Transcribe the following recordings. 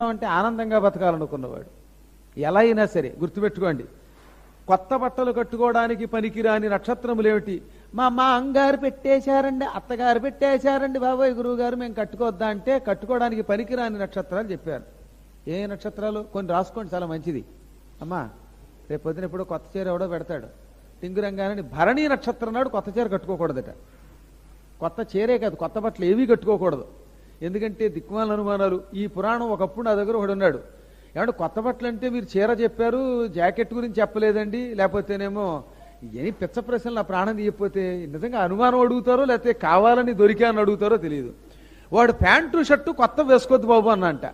అంటే ఆనందంగా బతకాలనుకున్నవాడు. ఎలా అయినా సరే గుర్తుపెట్టుకోండి, కొత్త బట్టలు కట్టుకోవడానికి పనికిరాని నక్షత్రములేమిటి? మా అంగారు పెట్టేశారండి, అత్తగారు పెట్టేశారండి, బాబాయ్ గురువు గారు మేము కట్టుకోవద్దా అంటే కట్టుకోవడానికి పనికిరాని నక్షత్రాలు చెప్పారు. ఏ నక్షత్రాలు కొన్ని రాసుకోండి, చాలా మంచిది. అమ్మా రేపు పొద్దున ఎప్పుడో కొత్త చీర ఎవడో పెడతాడు, టింగురంగానని భరణీ నక్షత్రం నాడు కొత్త చీర కట్టుకోకూడదట. కొత్త చీరే కాదు, కొత్త బట్టలు ఏవీ కట్టుకోకూడదు. ఎందుకంటే దిక్మాల అనుమానాలు. ఈ పురాణం ఒకప్పుడు నా దగ్గర ఒకడు ఉన్నాడు, ఏమంటే కొత్త బట్టలు అంటే మీరు చీర చెప్పారు, జాకెట్ గురించి చెప్పలేదండి, లేకపోతేనేమో ఎన్ని పిచ్చ ప్రశ్నలు నా ప్రాణం తీయకపోతే నిజంగా అనుమానం అడుగుతారో లేకపోతే కావాలని దొరికాని అడుగుతారో తెలియదు. వాడు ప్యాంటు షర్టు కొత్త వేసుకోవద్దు బాబు అన్నంట,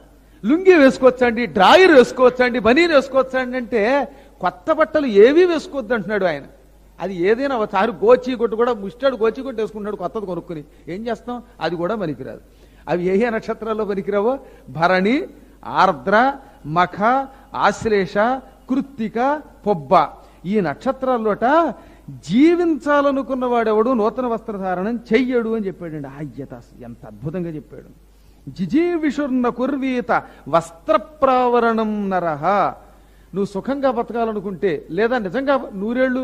లుంగి వేసుకోవచ్చండి, డ్రాయర్ వేసుకోవచ్చండి, బనీన్ వేసుకోవచ్చండి అంటే కొత్త బట్టలు ఏవీ వేసుకోవద్దు అంటున్నాడు ఆయన. అది ఏదైనా ఒకసారి గోచీకొట్టు కూడా ముష్టాడు గోచీకొట్టు వేసుకుంటాడు కొత్తది కొనుక్కుని, ఏం చేస్తాం, అది కూడా పనికిరాదు. అవి ఏ ఏ నక్షత్రాల్లో పనికిరావో భరణి, ఆర్ద్ర, మఖ, ఆశ్లేష, కృత్తిక, పొబ్బ ఈ నక్షత్రాల్లోట జీవించాలనుకున్న వాడెవడు నూతన వస్త్రధారణం చెయ్యడు అని చెప్పాడండి. అయ్యత ఎంత అద్భుతంగా చెప్పాడు. జిజీవిషుర్న కుర్వీత వస్త్రప్రావరణం నరహ. నువ్వు సుఖంగా బతకాలనుకుంటే లేదా నిజంగా నూరేళ్ళు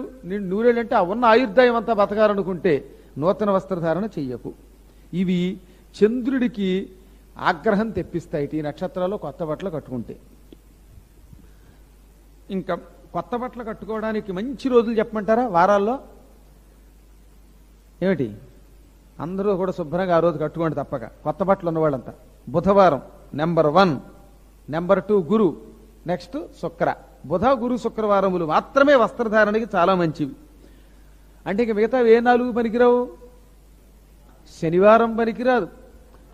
అంటే ఆ ఉన్న ఆయుర్దాయం అంతా బతకాలనుకుంటే నూతన వస్త్రధారణ చెయ్యకు. ఇవి చంద్రుడికి ఆగ్రహం తెప్పిస్తాయి ఈ నక్షత్రాల్లో కొత్త బట్టలు కట్టుకుంటే. ఇంకా కొత్త బట్టలు కట్టుకోవడానికి మంచి రోజులు చెప్పమంటారా? వారాల్లో ఏమిటి అందరూ కూడా శుభ్రంగా ఆ రోజు కట్టుకోండి తప్పక, కొత్త బట్టలు ఉన్నవాళ్ళంతా. బుధవారం నెంబర్ 1, నెంబర్ 2 గురు, నెక్స్ట్ శుక్ర. బుధ గురు శుక్రవారములు మాత్రమే వస్త్రధారణకి చాలా మంచివి. అంటే ఇక మిగతా ఏ 4 పనికిరావు. శనివారం పనికిరాదు,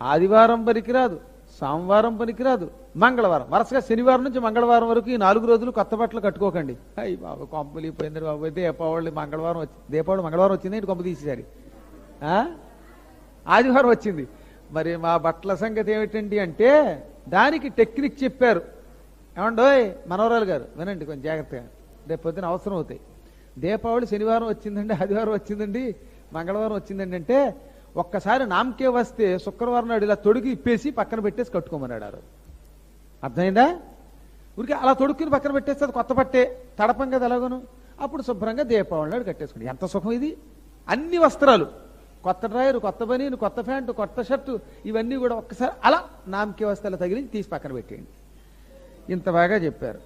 ఆదివారం పనికిరాదు, సోమవారం పనికిరాదు, మంగళవారం. వరుసగా శనివారం నుంచి మంగళవారం వరకు ఈ 4 రోజులు కొత్త బట్టలు కట్టుకోకండి. అయ్యి బాబు కొంపలిపోయింది బాబు, దీపావళి మంగళవారం వచ్చింది, దీపావళి మంగళవారం వచ్చింది, కొంప తీసేసారి ఆదివారం వచ్చింది. మరి మా బట్టల సంగతి ఏమిటండి అంటే దానికి టెక్నిక్ చెప్పారు. ఏమండోయ్ మనవరాలు గారు వినండి కొంచెం జాగ్రత్తగా, రేపు పొద్దున అవసరం అవుతాయి. దీపావళి శనివారం వచ్చిందండి, ఆదివారం వచ్చిందండి, మంగళవారం వచ్చిందండి అంటే ఒక్కసారి నామకే వస్తే శుక్రవారం నాడు ఇలా తొడిగి ఇప్పేసి పక్కన పెట్టేసి కట్టుకోమన్నాడు. ఆ రోజు అర్థమైందా? ఊరికి అలా తొడుక్కుని పక్కన పెట్టేస్తే అది కొత్త పట్టే తడపం కదా ఎలాగోను. అప్పుడు శుభ్రంగా దీపావళి నాడు కట్టేసుకోండి. ఎంత సుఖం ఇది! అన్ని వస్త్రాలు, కొత్త డ్రాయరు, కొత్త బనీను, కొత్త ప్యాంటు, కొత్త షర్టు, ఇవన్నీ కూడా ఒక్కసారి అలా నామకే వస్తే అలా తగిలించి తీసి పక్కన పెట్టేయండి. ఇంత బాగా చెప్పారు.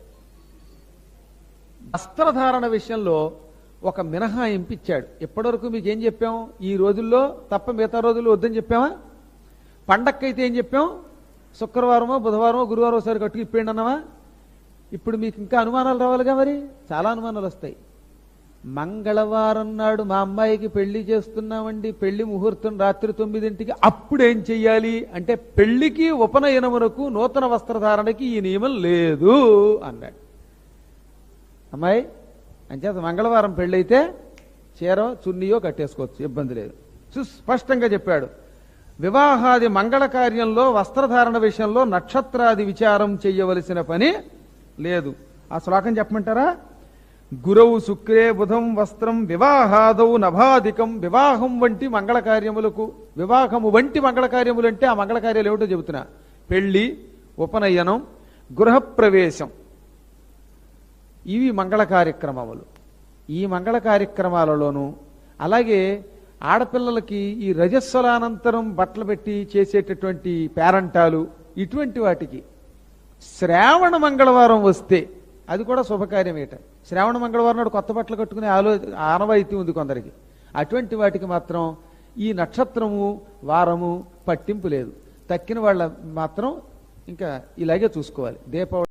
వస్త్రధారణ విషయంలో ఒక మినహాయింపు ఇచ్చాడు. ఎప్పటివరకు మీకు ఏం చెప్పాం? ఈ రోజుల్లో తప్ప మిగతా రోజుల్లో వద్దని చెప్పామా? పండక్కైతే ఏం చెప్పాం? శుక్రవారమో బుధవారమో గురువారం ఒకసారి కట్టుకు ఇప్పేయండి అన్నావా? ఇప్పుడు మీకు ఇంకా అనుమానాలు రావాలిగా, మరి చాలా అనుమానాలు వస్తాయి. మంగళవారం నాడు మా అమ్మాయికి పెళ్లి చేస్తున్నామండి, పెళ్లి ముహూర్తం రాత్రి 9ంటికి, అప్పుడేం చెయ్యాలి అంటే పెళ్లికి ఉపనయనమునకు నూతన వస్త్రధారణకి ఈ నియమం లేదు అన్నాడు. అమ్మాయి అంచేత మంగళవారం పెళ్ళైతే చీరో చున్నీయో కట్టేసుకోవచ్చు, ఇబ్బంది లేదు. సుస్పష్టంగా చెప్పాడు. వివాహాది మంగళ కార్యంలో వస్త్రధారణ విషయంలో నక్షత్రాది విచారం చెయ్యవలసిన పని లేదు. ఆ శ్లోకం చెప్పమంటారా? గురవు శుక్రే బుధం వస్త్రం వివాహాదౌ నభాధికం. వివాహం వంటి మంగళ కార్యములకు, వివాహము వంటి మంగళ కార్యములు అంటే ఆ మంగళ కార్యాలు ఏమిటో చెబుతున్నా. పెళ్లి, ఉపనయనం, గృహప్రవేశం, ఇవి మంగళ కార్యక్రమములు. ఈ మంగళ కార్యక్రమాలలోనూ అలాగే ఆడపిల్లలకి ఈ రజస్వలానంతరం బట్టలు పెట్టి చేసేటటువంటి పేరంటాలు, ఇటువంటి వాటికి శ్రావణ మంగళవారం వస్తే అది కూడా శుభకార్యమేట. శ్రావణ మంగళవారం నాడు కొత్త బట్టలు కట్టుకునే ఆనవాయితీ ఉంది కొందరికి. అటువంటి వాటికి మాత్రం ఈ నక్షత్రము వారము పట్టింపు లేదు. తక్కిన వాళ్ళ మాత్రం ఇంకా ఇలాగే చూసుకోవాలి. దీపావళి